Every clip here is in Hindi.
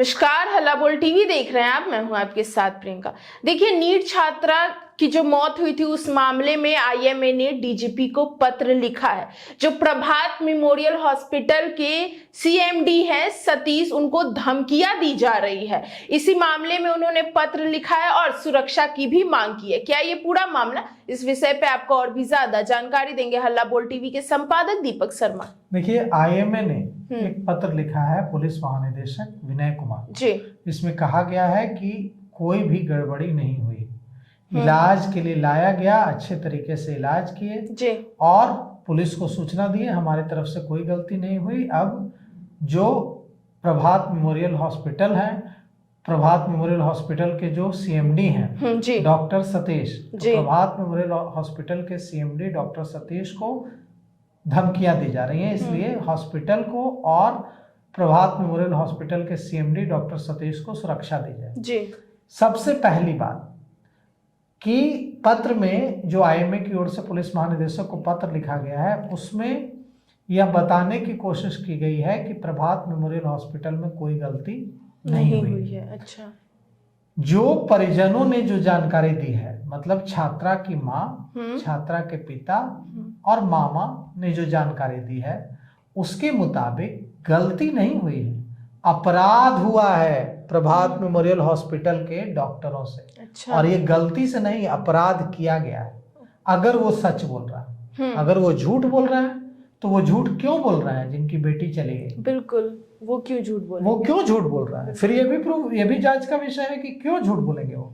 नमस्कार, हल्ला बोल टीवी देख रहे हैं आप। मैं हूं आपके साथ प्रियंका। देखिए, नीट छात्रा की जो मौत हुई थी उस मामले में आईएमए ने डीजीपी को पत्र लिखा है। जो प्रभात मेमोरियल हॉस्पिटल के सीएमडी हैं सतीश, उनको धमकियां दी जा रही है। इसी मामले में उन्होंने पत्र लिखा है और सुरक्षा की भी मांग की है। क्या ये पूरा मामला, इस विषय पे आपको और भी ज्यादा जानकारी देंगे हल्ला बोल टीवी के संपादक दीपक शर्मा। देखिए, आईएमए ने एक पत्र लिखा है पुलिस महानिदेशक विनय कुमार जी। इसमें कहा गया है कि कोई भी गड़बड़ी नहीं हुई, इलाज के लिए लाया गया, अच्छे तरीके से इलाज किए जी। और पुलिस को सूचना दी, हमारी तरफ से कोई गलती नहीं हुई। अब जो प्रभात मेमोरियल हॉस्पिटल है, प्रभात मेमोरियल हॉस्पिटल के जो सीएमडी हैं डॉक्टर सतीश, तो प्रभात मेमोरियल हॉस्पिटल के सीएमडी डॉक्टर सतीश को धमकियां दी जा रही हैं, इसलिए हॉस्पिटल को और प्रभात मेमोरियल हॉस्पिटल के सीएमडी डॉक्टर सतीश को सुरक्षा दी जाए। जी। सबसे पहली बात कि पत्र में जो आईएमए की ओर से पुलिस महानिदेशक को पत्र लिखा गया है उसमें यह बताने की कोशिश की गई है कि प्रभात मेमोरियल हॉस्पिटल में कोई गलती नहीं हुई है। अच्छा। जो परिजनों ने जो जानकारी दी है, मतलब छात्रा की माँ, छात्रा के पिता और मामा ने जो जानकारी दी है उसके मुताबिक गलती नहीं हुई है, अपराध हुआ है प्रभात मेमोरियल हॉस्पिटल के डॉक्टरों से। अच्छा। और ये गलती से नहीं, अपराध किया गया है। अगर वो सच बोल रहा है, अगर वो झूठ बोल रहा है तो वो झूठ क्यों बोल रहा है? जिनकी बेटी चली गई, बिल्कुल, वो क्यों झूठ बोल, वो क्यों झूठ बोल रहा है? फिर ये भी जांच का विषय है कि क्यों झूठ बोलेंगे वो।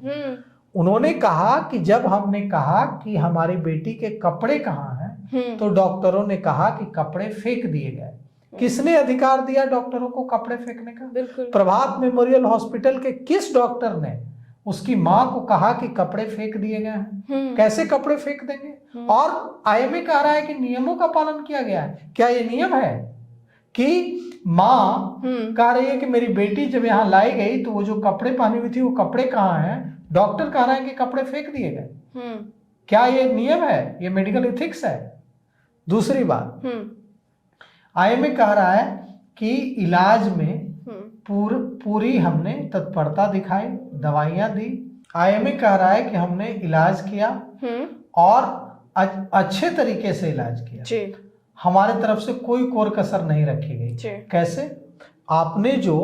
उन्होंने कहा कि जब हमने कहा कि हमारी बेटी के कपड़े कहाँ हैं, तो डॉक्टरों ने कहा कि कपड़े फेंक दिए गए। किसने अधिकार दिया डॉक्टरों को कपड़े फेंकने का? प्रभात मेमोरियल हॉस्पिटल के किस डॉक्टर ने उसकी मां को कहा कि कपड़े फेंक दिए गए हैं? कैसे कपड़े फेंक देंगे? और आईएमए कह रहा है कि नियमों का पालन किया गया है। क्या ये नियम है कि माँ कह रही है कि मेरी बेटी जब यहाँ लाई गई तो वो जो कपड़े पहनी हुई थी वो कपड़े कहाँ हैं? डॉक्टर कह रहा है कि कपड़े फेंक दिए गए। क्या ये नियम है? ये मेडिकल एथिक्स है? दूसरी बात, आईएमए कह रहा है कि इलाज में पूरी हमने तत्परता दिखाई, दवाइयां दी। आईएमए कह रहा है कि हमने इलाज किया और अच्छे तरीके से इलाज किया जी। हमारे तरफ से कोई कोर कसर नहीं रखी गई। कैसे? आपने जो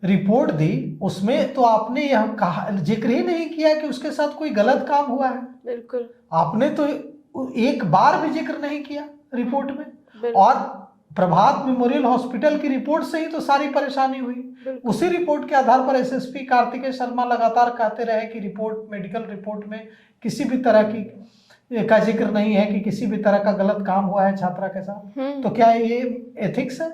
रिपोर्ट दी उसमें तो आपने यह कहा, जिक्र ही नहीं किया कि उसके साथ कोई गलत काम हुआ है। बिल्कुल, आपने तो एक बार भी जिक्र नहीं किया रिपोर्ट में। और प्रभात मेमोरियल हॉस्पिटल की रिपोर्ट से ही तो सारी परेशानी हुई। उसी रिपोर्ट के आधार पर एसएसपी कार्तिकेय शर्मा लगातार कहते रहे कि मेडिकल रिपोर्ट में किसी भी तरह का जिक्र नहीं है कि किसी भी तरह का गलत काम हुआ है छात्रा के साथ। तो क्या ये एथिक्स है?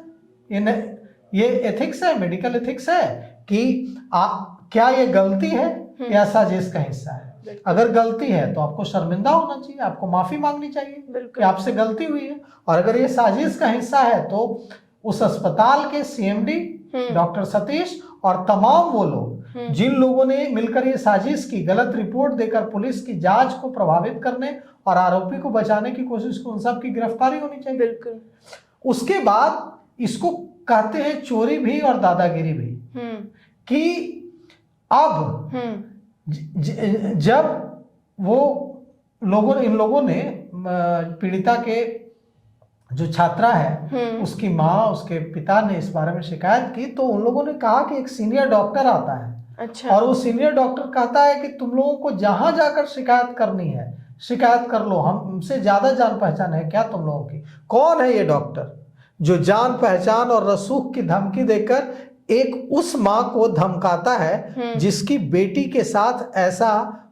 ये एथिक्स है, मेडिकल एथिक्स है कि क्या ये गलती है या साजिश का हिस्सा है? अगर गलती है तो आपको शर्मिंदा होना चाहिए, आपको माफी मांगनी चाहिए कि आपसे गलती हुई है। और अगर ये साजिश का हिस्सा है तो उस अस्पताल के सीएमडी डॉक्टर सतीश और तमाम वो लोग जिन लोगों ने मिलकर ये साजिश की, गलत रिपोर्ट देकर पुलिस की जांच को प्रभावित करने और आरोपी को बचाने की कोशिश की, उन सब की गिरफ्तारी होनी चाहिए। बिल्कुल। उसके बाद इसको कहते हैं चोरी भी और दादागिरी भी कि अब जब वो इन लोगों ने पीड़िता के जो छात्रा है उसकी माँ, उसके पिता ने इस बारे में शिकायत की तो उन लोगों ने कहा कि एक सीनियर डॉक्टर आता है। अच्छा। और वो सीनियर डॉक्टर कहता है कि तुम लोगों को जहां जाकर शिकायत करनी है शिकायत कर लो, हमसे ज्यादा जान पहचान है क्या तुम लोगों की? कौन है ये डॉक्टर जो जान पहचान और रसूख की धमकी देकर एक उस माँ को धमकाता है जिसकी बेटी के साथ ऐसा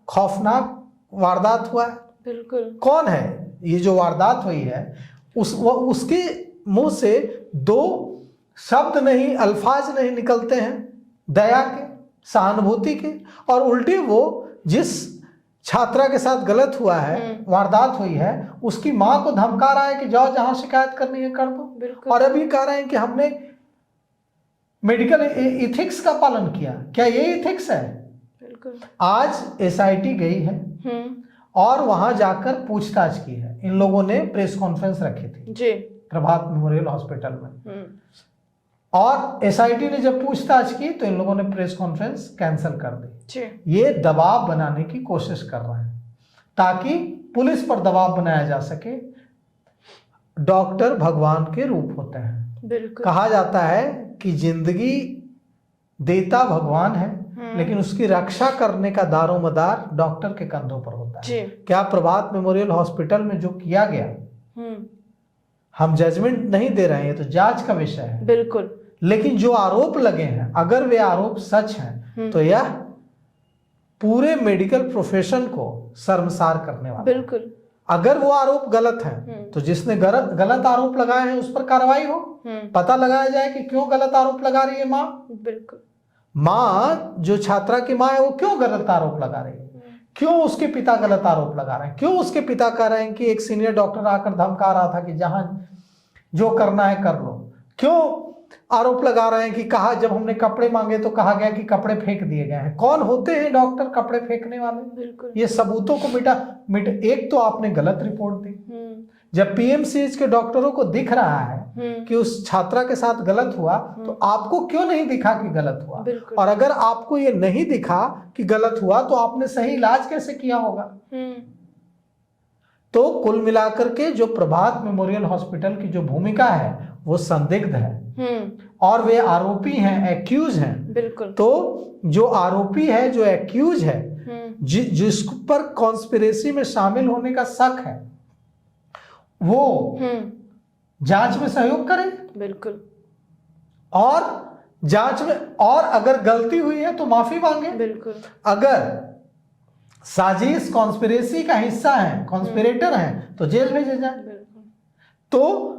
खौफनाक वारदात हुआ है? बिल्कुल। कौन है ये जो वारदात हुई है? उसके मुंह से दो शब्द नहीं, अल्फाज नहीं निकलते हैं दया के, सहानुभूति के, और उल्टी वो जिस छात्रा के साथ गलत हुआ है, वारदात हुई है, उसकी माँ को धमका रहा है कि जाओ जहां शिकायत करनी है कर दो। और अभी कह रहे हैं कि हमने मेडिकल एथिक्स का पालन किया। क्या ये एथिक्स है? बिल्कुल। आज एसआईटी गई है और वहां जाकर पूछताछ की है। इन लोगों ने प्रेस कॉन्फ्रेंस रखी थी जी प्रभात मेमोरियल हॉस्पिटल में। और एसआईटी ने जब पूछताछ की तो इन लोगों ने प्रेस कॉन्फ्रेंस कैंसिल कर दी। जी। ये दबाव बनाने की कोशिश कर रहे हैं ताकि पुलिस पर दबाव बनाया जा सके। डॉक्टर भगवान के रूप होते हैं। बिल्कुल। कहा जाता है कि जिंदगी देता भगवान है, लेकिन उसकी रक्षा करने का दारोमदार डॉक्टर के कंधों पर होता है। क्या प्रभात मेमोरियल हॉस्पिटल में जो किया गया, हम जजमेंट नहीं दे रहे हैं, ये तो जांच का विषय है। बिल्कुल। लेकिन जो आरोप लगे हैं, अगर वे आरोप सच हैं तो यह पूरे मेडिकल प्रोफेशन को शर्मसार करने वाला। बिल्कुल। अगर वो आरोप गलत हैं तो जिसने गलत आरोप लगाए हैं उस पर कार्रवाई हो, पता लगाया जाए कि क्यों गलत आरोप लगा रही है माँ। बिल्कुल। माँ जो छात्रा की माँ है वो क्यों गलत आरोप लगा रही है, क्यों उसके पिता गलत आरोप लगा रहे हैं, क्यों उसके पिता कह रहे हैं कि एक सीनियर डॉक्टर आकर धमका रहा था कि जहां जो करना है कर लो, क्यों आरोप लगा रहे हैं कि कहा जब हमने कपड़े मांगे तो कहा गया कि कपड़े फेंक दिए गए हैं। कौन होते हैं डॉक्टर कपड़े फेंकने वाले? बिल्कुल। ये सबूतों को मिटा एक तो आपने गलत रिपोर्ट दी। जब पीएमसीएच के डॉक्टरों को दिख रहा है कि उस छात्रा के साथ गलत हुआ तो आपको क्यों नहीं दिखा कि गलत हुआ? और अगर आपको ये नहीं दिखा कि गलत हुआ तो आपने सही इलाज कैसे किया होगा? तो कुल मिलाकर के जो प्रभात मेमोरियल हॉस्पिटल की जो भूमिका है वो संदिग्ध है और वे आरोपी हैं, एक्यूज हैं। बिल्कुल। तो जो आरोपी है, जो एक्यूज है, जिस पर कॉन्स्पिरेसी में शामिल होने का शक है, वो जांच में सहयोग करे। बिल्कुल। और जांच में, और अगर गलती हुई है तो माफी मांगे। बिल्कुल। अगर साजिश कॉन्स्पिरेसी का हिस्सा है, कॉन्स्पिरेटर हैं, तो जेल भेजे जाए। तो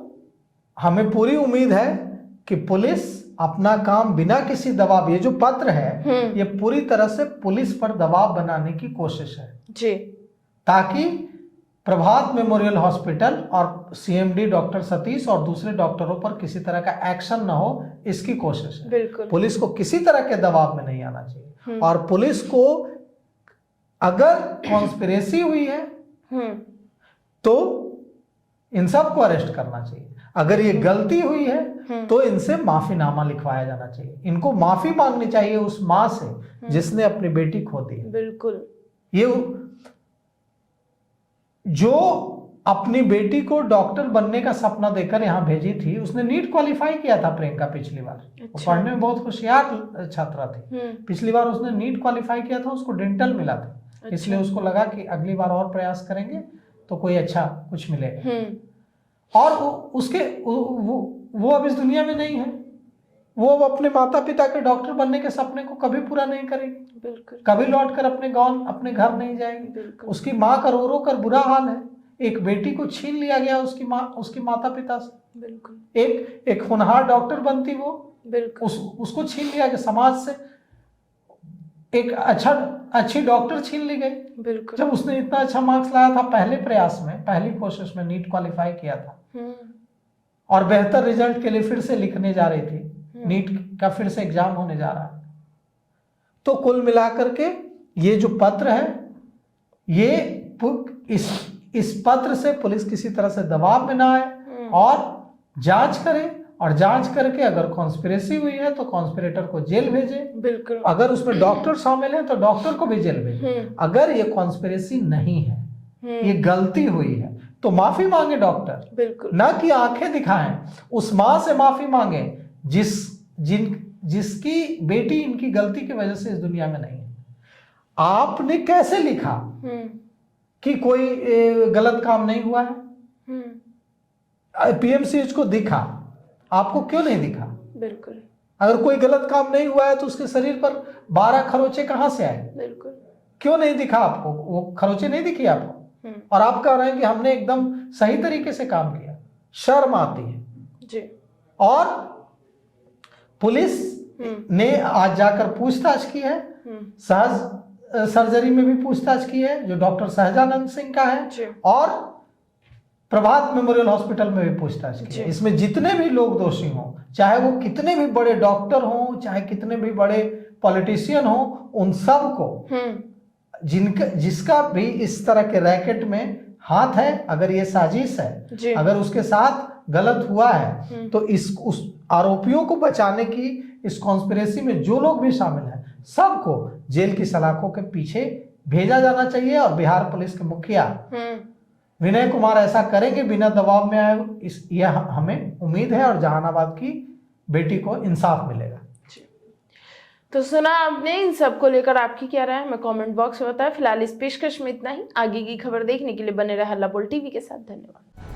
हमें पूरी उम्मीद है कि पुलिस अपना काम बिना किसी दबाव, ये जो पत्र है ये पूरी तरह से पुलिस पर दबाव बनाने की कोशिश है जी, ताकि प्रभात मेमोरियल हॉस्पिटल और सीएमडी डॉक्टर सतीश और दूसरे डॉक्टरों पर किसी तरह का एक्शन ना हो, इसकी कोशिश है। बिल्कुल। पुलिस को किसी तरह के दबाव में नहीं आना चाहिए और पुलिस को अगर कॉन्स्पिरेसी हुई है तो इन सबको अरेस्ट करना चाहिए। अगर ये गलती हुई है तो इनसे माफीनामा लिखवाया जाना चाहिए। इनको माफी मांगनी चाहिए उस माँ से जिसने अपनी बेटी खो दी। बिल्कुल। ये जो अपनी बेटी को डॉक्टर बनने का सपना देकर यहाँ भेजी थी, उसने नीट क्वालिफाई किया था प्रियंका पिछली बार। वो पढ़ने में बहुत होशियार छात्रा थी। पिछली बार उसने नीट क्वालिफाई किया था, उसको डेंटल मिला था। इसलिए उसको लगा कि अगली बार और प्रयास करेंगे तो कोई अच्छा कुछ मिलेगा। और उसके वो अब इस दुनिया में नहीं है। वो अपने माता पिता के डॉक्टर बनने के सपने को कभी पूरा नहीं करेगी। बिल्कुल। कभी लौट कर अपने गांव अपने घर नहीं जाएगी। उसकी माँ का रो रो कर बुरा हाल है। एक बेटी को छीन लिया गया उसकी माँ, उसकी माता पिता से। बिल्कुल। एक होनहार डॉक्टर बनती वो, बिल्कुल उसको छीन लिया गया। समाज से एक अच्छी डॉक्टर छीन ली गई। बिल्कुल। जब उसने इतना अच्छा मार्क्स लाया था पहले प्रयास में, पहली कोशिश में नीट क्वालिफाई किया था और बेहतर रिजल्ट के लिए फिर से लिखने जा रही थी, नीट का फिर से एग्जाम होने जा रहा है। तो कुल मिलाकर के ये जो पत्र है, ये इस पत्र से पुलिस किसी तरह से दबाव में ना आए और जांच करे, और जांच करके अगर कॉन्स्पिरेसी हुई है तो कॉन्स्पिरेटर को जेल भेजे। बिल्कुल। अगर उसमें डॉक्टर शामिल है तो डॉक्टर को भी जेल भेजे। अगर ये कॉन्स्पिरेसी नहीं है, ये गलती हुई है, तो माफी मांगे डॉक्टर। बिल्कुल। ना कि आंखें दिखाएं, उस माँ से माफी मांगे जिसकी बेटी इनकी गलती की वजह से इस दुनिया में नहीं है। आपने कैसे लिखा कि कोई गलत काम नहीं हुआ है? पीएमसीएच को दिखा, आपको क्यों नहीं दिखा? बिल्कुल। अगर कोई गलत काम नहीं हुआ है तो उसके शरीर पर 12 खरोचे कहां से आए? बिल्कुल। क्यों नहीं दिखा आपको? वो खरोचे नहीं दिखी आपको? और आप कह रहे हैं कि हमने एकदम सही तरीके से काम किया। शर्म आती है जी। और पुलिस ने आज जाकर पूछताछ की है, सहज सर्जरी में भी पूछताछ की है जो डॉक्टर सहजानंद सिंह का है, और प्रभात मेमोरियल हॉस्पिटल में भी पूछताछ की है। इसमें जितने भी लोग दोषी हों, चाहे वो कितने भी बड़े डॉक्टर हों, चाहे कितने भी बड़े पॉलिटिशियन हों, उन सब को जिसका भी इस तरह के रैकेट में हाथ है, अगर ये साजिश है, अगर उसके साथ गलत हुआ है, तो उस आरोपियों को बचाने की इस कॉन्स्पिरेसी में जो लोग भी शामिल हैं, सबको जेल की सलाखों के पीछे भेजा जाना चाहिए। और बिहार पुलिस के मुखिया विनय कुमार ऐसा करेंगे, बिना दबाव में आए, यह हमें उम्मीद है, और जहानाबाद की बेटी को इंसाफ मिलेगा। तो सुना आपने, इन सब को लेकर आपकी क्या राय है हमें कमेंट बॉक्स में बताएं। फिलहाल इस पेशकश में इतना ही। आगे की खबर देखने के लिए बने रहे हल्ला बोल टीवी के साथ। धन्यवाद।